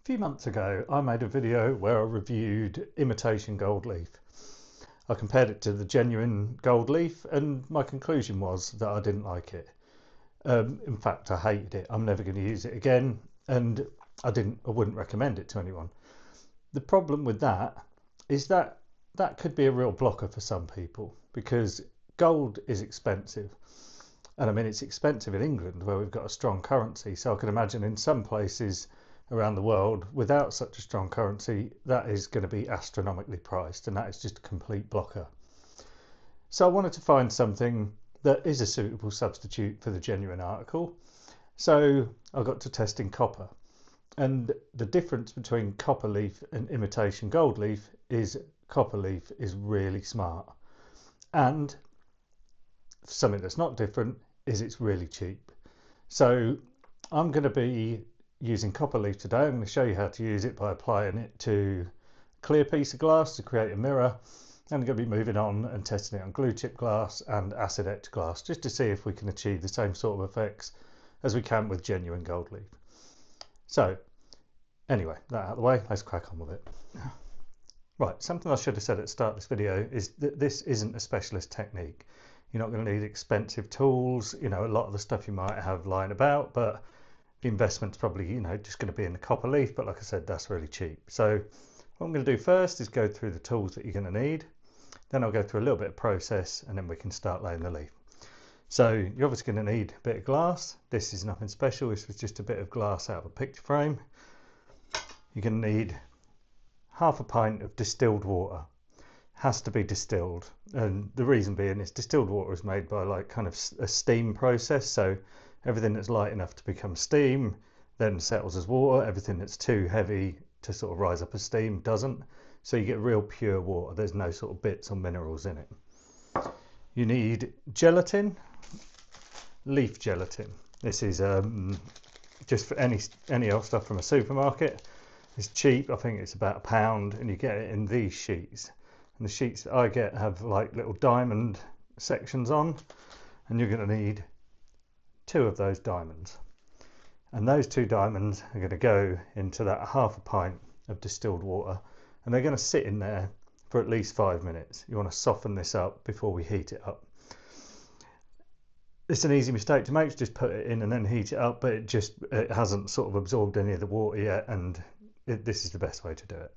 few months ago, I made a video where I reviewed imitation gold leaf. I compared it to the genuine gold leaf, and my conclusion was that I didn't like it. In fact, I hated it. I'm never going to use it again, and I wouldn't recommend it to anyone. The problem with that is that that could be a real blocker for some people because gold is expensive. And I mean, it's expensive in England where we've got a strong currency. So I can imagine in some places around the world without such a strong currency, that is going to be astronomically priced, and that is just a complete blocker. So I wanted to find something that is a suitable substitute for the genuine article. So I got to testing copper. And the difference between copper leaf and imitation gold leaf is copper leaf is really smart. And something that's not different is it's really cheap. So I'm going to be using copper leaf today. I'm going to show you how to use it by applying it to a clear piece of glass to create a mirror. And I'm going to be moving on and testing it on glue chip glass and acid etched glass just to see if we can achieve the same sort of effects as we can with genuine gold leaf. So anyway, that out of the way, let's crack on with it. Right, something I should have said at the start of this video is that this isn't a specialist technique. You're not going to need expensive tools, a lot of the stuff you might have lying about, but the investment's probably, just going to be in the copper leaf. But like I said, that's really cheap. So what I'm going to do first is go through the tools that you're going to need. Then I'll go through a little bit of process and then we can start laying the leaf. So you're obviously going to need a bit of glass. This is nothing special. This was just a bit of glass out of a picture frame. You're going to need half a pint of distilled water. Has to be distilled, and the reason being is distilled water is made by like kind of a steam process, so everything that's light enough to become steam then settles as water. Everything that's too heavy to sort of rise up as steam doesn't, so you get real pure water. There's no sort of bits or minerals in it. You need gelatin, leaf gelatin. This is just for any old stuff from a supermarket. It's cheap. I think it's about £1, and you get it in these sheets. And the sheets that I get have like little diamond sections on, and you're going to need 2 of those diamonds. And those 2 diamonds are going to go into that half a pint of distilled water, and they're going to sit in there for at least 5 minutes. You want to soften this up before we heat it up. It's an easy mistake to make, just put it in and then heat it up, but it hasn't sort of absorbed any of the water yet, and this is the best way to do it.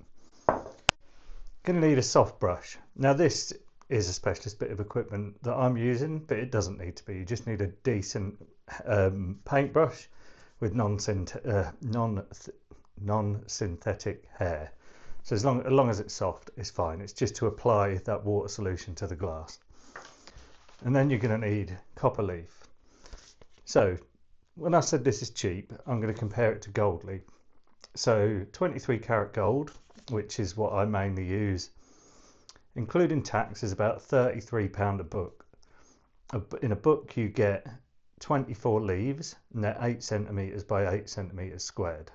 Going to need a soft brush. Now this is a specialist bit of equipment that I'm using, but it doesn't need to be. You just need a decent paintbrush with non-synthetic hair. So as long as it's soft, it's fine. It's just to apply that water solution to the glass. And then you're going to need copper leaf. So when I said this is cheap, I'm going to compare it to gold leaf. So 23 karat gold, which is what I mainly use, including tax, is about £33 a book. In a book you get 24 leaves, and they're 8 centimetres by 8 centimetres squared.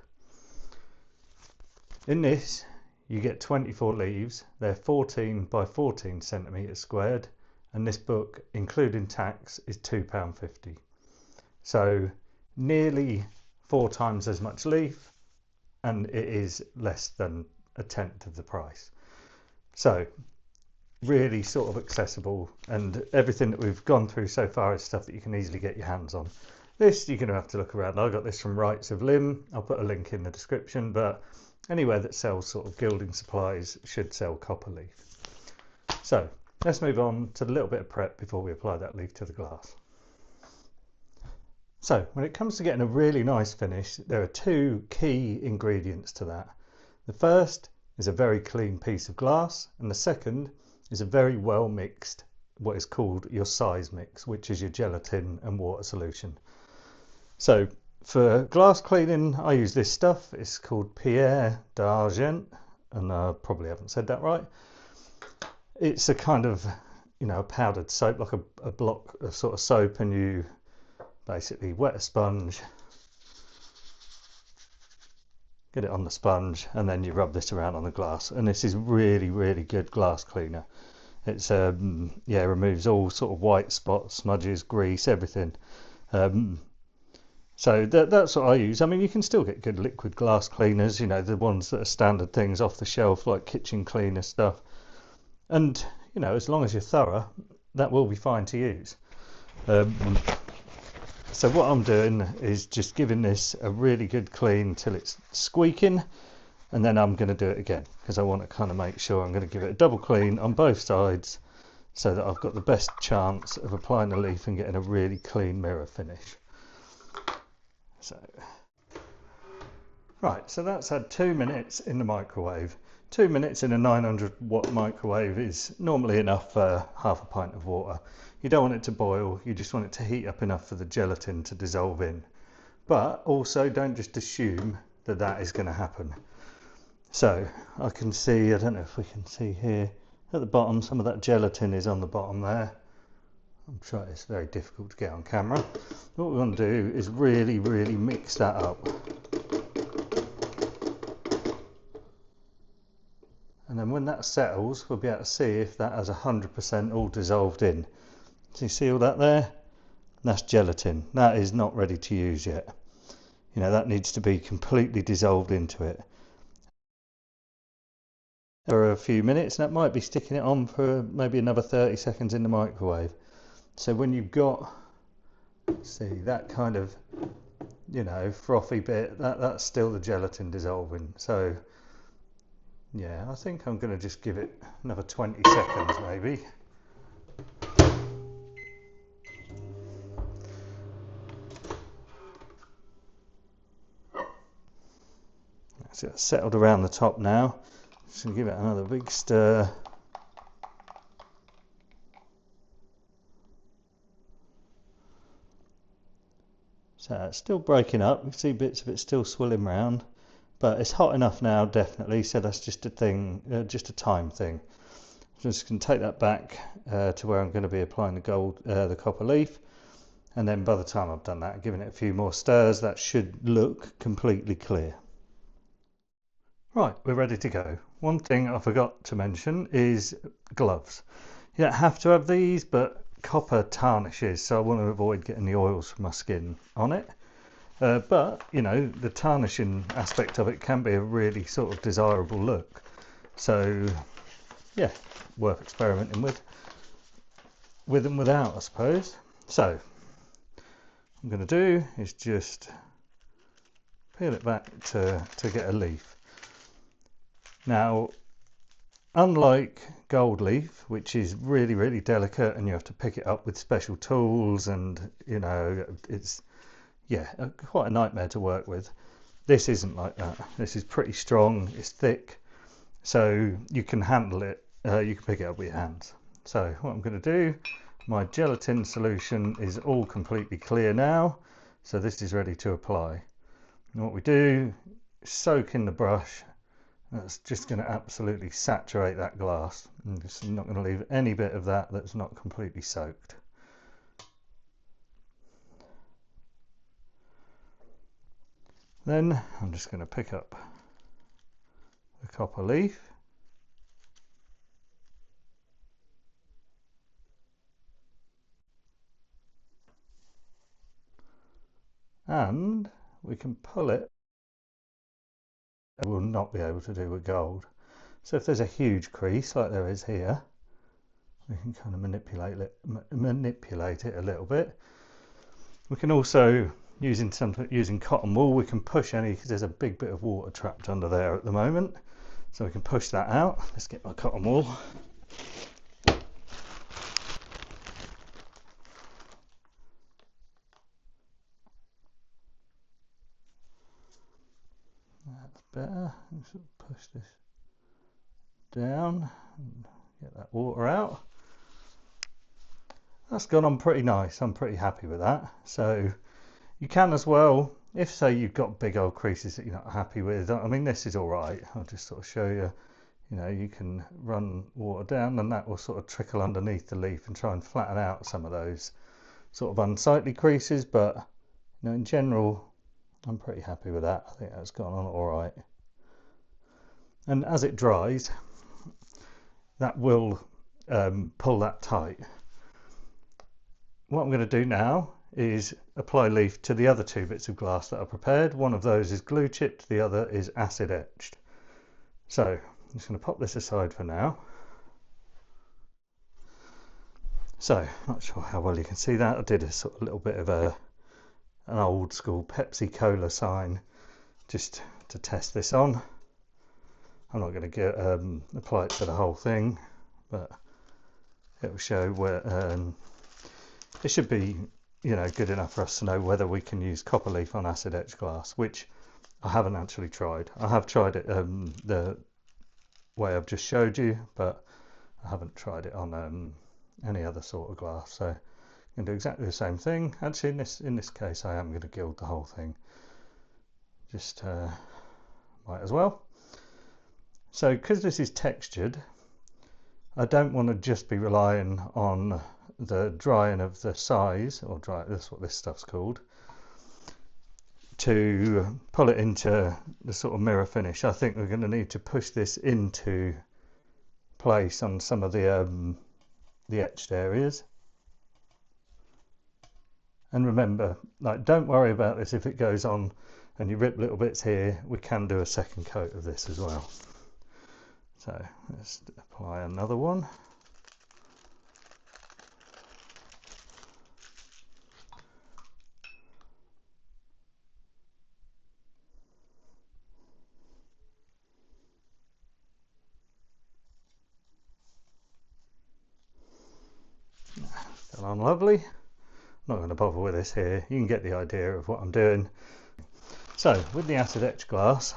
In this you get 24 leaves, they're 14 by 14 centimetres squared, and this book, including tax, is £2.50. So nearly 4 times as much leaf, and it is less than a tenth of the price. So really sort of accessible, and everything that we've gone through so far is stuff that you can easily get your hands on. This you're going to have to look around. I got this from Rights of Limb. I'll put a link in the description, but anywhere that sells sort of gilding supplies should sell copper leaf. So let's move on to a little bit of prep before we apply that leaf to the glass. So when it comes to getting a really nice finish, there are 2 key ingredients to that. The first is a very clean piece of glass, and the second is a very well mixed, what is called your size mix, which is your gelatin and water solution. So for glass cleaning, I use this stuff. It's called Pierre d'Argent, and I probably haven't said that right. It's a kind of, a powdered soap, like a block of sort of soap, and you basically wet a sponge, get it on the sponge, and then you rub this around on the glass, and this is really good glass cleaner. It's removes all sort of white spots, smudges, grease, everything. So that's what I use. I mean, you can still get good liquid glass cleaners, you know, the ones that are standard things off the shelf, like kitchen cleaner stuff. And, you know, as long as you're thorough, that will be fine to use. Um, so what I'm doing is just giving this a really good clean till it's squeaking, and then I'm going to do it again because I want to kind of make sure I'm going to give it a double clean on both sides so that I've got the best chance of applying the leaf and getting a really clean mirror finish. So, right, so that's had 2 minutes in the microwave. 2 minutes in a 900-watt microwave is normally enough for half a pint of water. You don't want it to boil, you just want it to heat up enough for the gelatin to dissolve in. But also don't just assume that that is going to happen. So I can see, I don't know if we can see here, at the bottom, some of that gelatin is on the bottom there. I'm sure it's very difficult to get on camera. What we want to do is really, really mix that up. And then when that settles, we'll be able to see if that has 100% all dissolved in. So you see all that there? That's gelatin. That is not ready to use yet. You know, that needs to be completely dissolved into it. For a few minutes, and that might be sticking it on for maybe another 30 seconds in the microwave. So when you've got, see, that kind of, you know, frothy bit, that's still the gelatin dissolving. So yeah, I think I'm going to just give it another 20 seconds maybe. So it's settled around the top now. Just going to give it another big stir. So it's still breaking up. You can see bits of it still swirling around, but it's hot enough now, definitely. So that's just a thing, just a time thing. I'm just going to take that back to where I'm going to be applying the copper leaf, and then by the time I've done that, giving it a few more stirs, that should look completely clear. Right, we're ready to go. One thing I forgot to mention is gloves. You don't have to have these, but copper tarnishes, so I want to avoid getting the oils from my skin on it. But, you know, the tarnishing aspect of it can be a really sort of desirable look. So, yeah, worth experimenting with and without, I suppose. So, what I'm going to do is just peel it back to get a leaf. Now, unlike gold leaf, which is really, really delicate and you have to pick it up with special tools and, you know, it's, yeah, quite a nightmare to work with. This isn't like that. This is pretty strong, it's thick, so you can handle it, you can pick it up with your hands. So what I'm going to do, my gelatin solution is all completely clear now, so this is ready to apply. And what we do is soak in the brush. That's just going to absolutely saturate that glass. I'm just not going to leave any bit of that that's not completely soaked. Then I'm just going to pick up the copper leaf. And we can pull it. We'll not be able to do with gold. So if there's a huge crease like there is here, we can kind of manipulate it a little bit. We can also, using cotton wool, we can push any, because there's a big bit of water trapped under there at the moment. So we can push that out. Let's get my cotton wool. That's better. Let's push this down and get that water out. That's gone on pretty nice. I'm pretty happy with that. So you can as well, if say you've got big old creases that you're not happy with. I mean, this is all right. I'll just sort of show you. You know, you can run water down and that will sort of trickle underneath the leaf and try and flatten out some of those sort of unsightly creases. But you know, in general, I'm pretty happy with that. I think that's gone on all right. And as it dries, that will pull that tight. What I'm going to do now is apply leaf to the other two bits of glass that I prepared. One of those is glue chipped, the other is acid etched. So I'm just going to pop this aside for now. So, not sure how well you can see that. I did a sort of little bit of an old school Pepsi Cola sign just to test this on. I'm not going to apply it to the whole thing, but it will show where it should be, you know, good enough for us to know whether we can use copper leaf on acid etched glass, which I haven't actually tried. I have tried it the way I've just showed you, but I haven't tried it on any other sort of glass. So I'm going to do exactly the same thing. Actually, in this case, I am going to gild the whole thing. Just might as well. So because this is textured, I don't want to just be relying on the drying of the size, or dry, that's what this stuff's called, to pull it into the sort of mirror finish. I think we're going to need to push this into place on some of the etched areas. And remember, like, don't worry about this if it goes on and you rip little bits here. We can do a second coat of this as well. So let's apply another one. Still on lovely. Not going to bother with this here. You can get the idea of what I'm doing. So with the acid etched glass,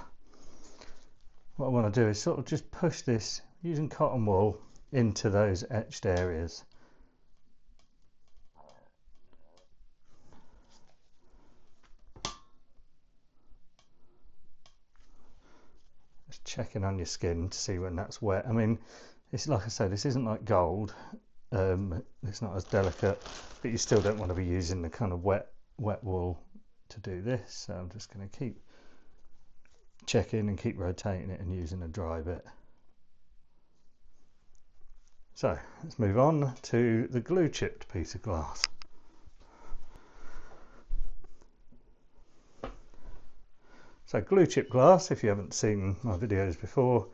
what I want to do is sort of just push this using cotton wool into those etched areas. Just checking on your skin to see when that's wet. I mean, it's like I say, this isn't like gold. It's not as delicate, but you still don't want to be using the kind of wet wool to do this. So I'm just going to keep checking and keep rotating it and using a dry bit. So let's move on to the glue chipped piece of glass. So glue chip glass, if you haven't seen my videos before,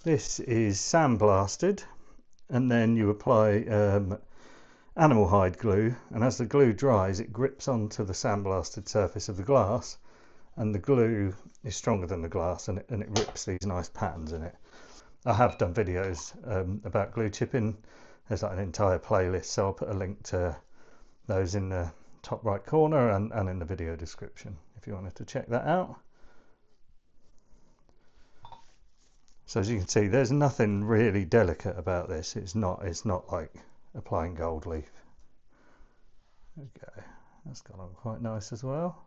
this is sandblasted, and then you apply animal hide glue, and as the glue dries it grips onto the sandblasted surface of the glass, and the glue is stronger than the glass, and it rips these nice patterns in it. I have done videos about glue chipping. There's like an entire playlist, so I'll put a link to those in the top right corner and in the video description if you wanted to check that out. So as you can see, there's nothing really delicate about this. It's not like applying gold leaf. Okay, that's gone on quite nice as well.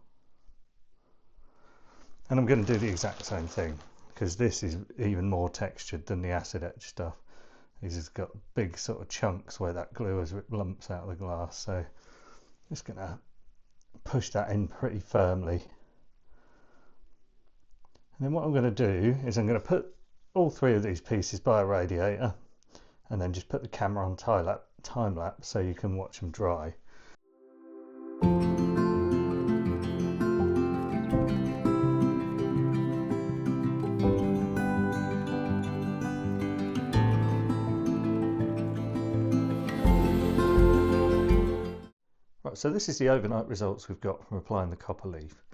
And I'm going to do the exact same thing, because this is even more textured than the acid etched stuff. This has got big sort of chunks where that glue has ripped lumps out of the glass. So just going to push that in pretty firmly. And then what I'm going to do is I'm going to put all three of these pieces by a radiator, and then just put the camera on time lapse so you can watch them dry. Right, so this is the overnight results we've got from applying the copper leaf.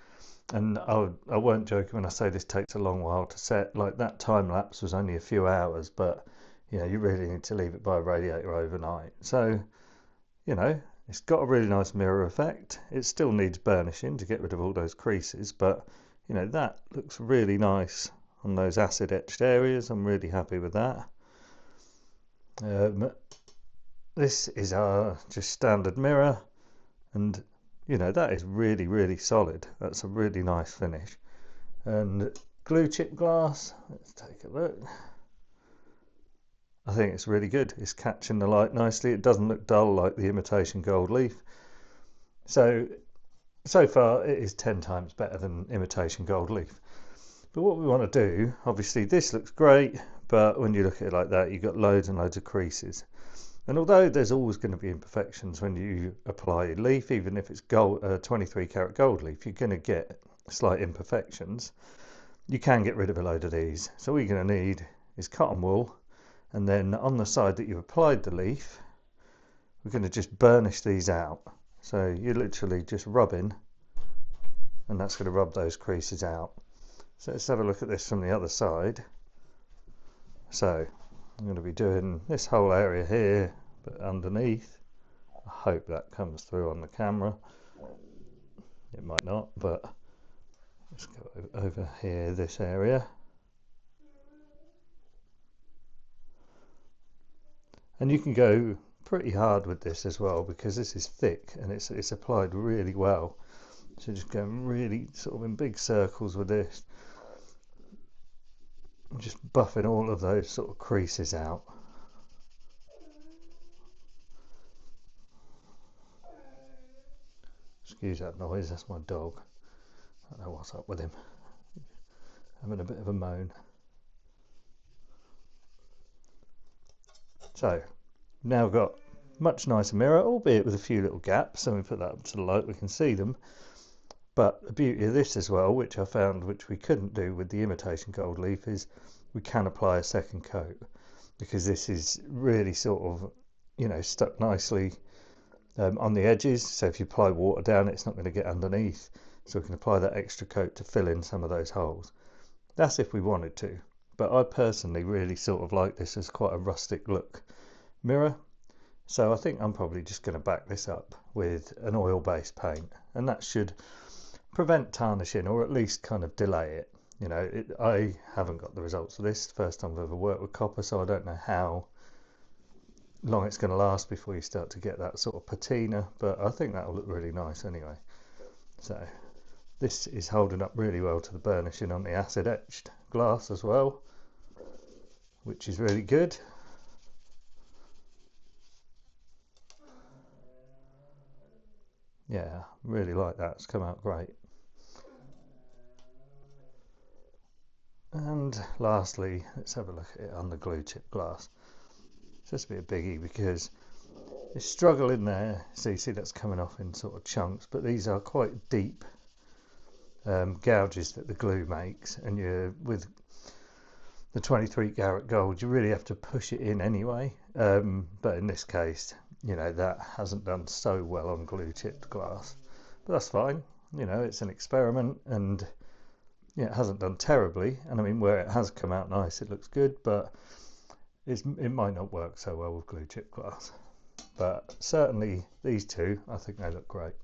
And I won't joke when I say this takes a long while to set. Like, that time lapse was only a few hours, but you know, you really need to leave it by a radiator overnight. So, you know, it's got a really nice mirror effect. It still needs burnishing to get rid of all those creases, but you know, that looks really nice on those acid etched areas. I'm really happy with that. This is our just standard mirror, and you know, that is really, really solid. That's a really nice finish. And glue chip glass, let's take a look. I think it's really good. It's catching the light nicely. It doesn't look dull like the imitation gold leaf. So far it is 10 times better than imitation gold leaf. But what we want to do, obviously this looks great, but when you look at it like that, you've got loads and loads of creases. And although there's always going to be imperfections when you apply leaf, even if it's gold, 23 karat gold leaf, you're going to get slight imperfections. You can get rid of a load of these. So all you're going to need is cotton wool, and then on the side that you've applied the leaf, we're going to just burnish these out. So you're literally just rubbing, and that's going to rub those creases out. So let's have a look at this from the other side. So I'm going to be doing this whole area here, but underneath. I hope that comes through on the camera. It might not, but let's go over here, this area. And you can go pretty hard with this as well, because this is thick and it's applied really well. So just going really sort of in big circles with this, just buffing all of those sort of creases out. Excuse that noise, that's my dog. I don't know what's up with him. Having a bit of a moan. So now got much nicer mirror, albeit with a few little gaps. So we put that up to the light, we can see them. But the beauty of this as well, which I found which we couldn't do with the imitation gold leaf, is we can apply a second coat, because this is really sort of, you know, stuck nicely on the edges. So if you apply water down, it's not going to get underneath. So we can apply that extra coat to fill in some of those holes. That's if we wanted to. But I personally really sort of like this as quite a rustic look mirror. So I think I'm probably just going to back this up with an oil-based paint, and that should prevent tarnishing, or at least kind of delay it. You know, I haven't got the results of this. First time I've ever worked with copper, so I don't know how long it's going to last before you start to get that sort of patina, but I think that'll look really nice anyway. So this is holding up really well to the burnishing on the acid etched glass as well, which is really good. Yeah, really like that. It's come out great. And lastly, let's have a look at it on the glue chip glass. It's just a bit biggie because it's struggling there. So you see that's coming off in sort of chunks, but these are quite deep gouges that the glue makes, and you're with the 23 karat gold, you really have to push it in anyway. But in this case, you know, that hasn't done so well on glue chipped glass, but that's fine. You know, it's an experiment, and yeah, it hasn't done terribly. And I mean, where it has come out nice, it looks good, but it might not work so well with glue chip glass. But certainly these two, I think they look great.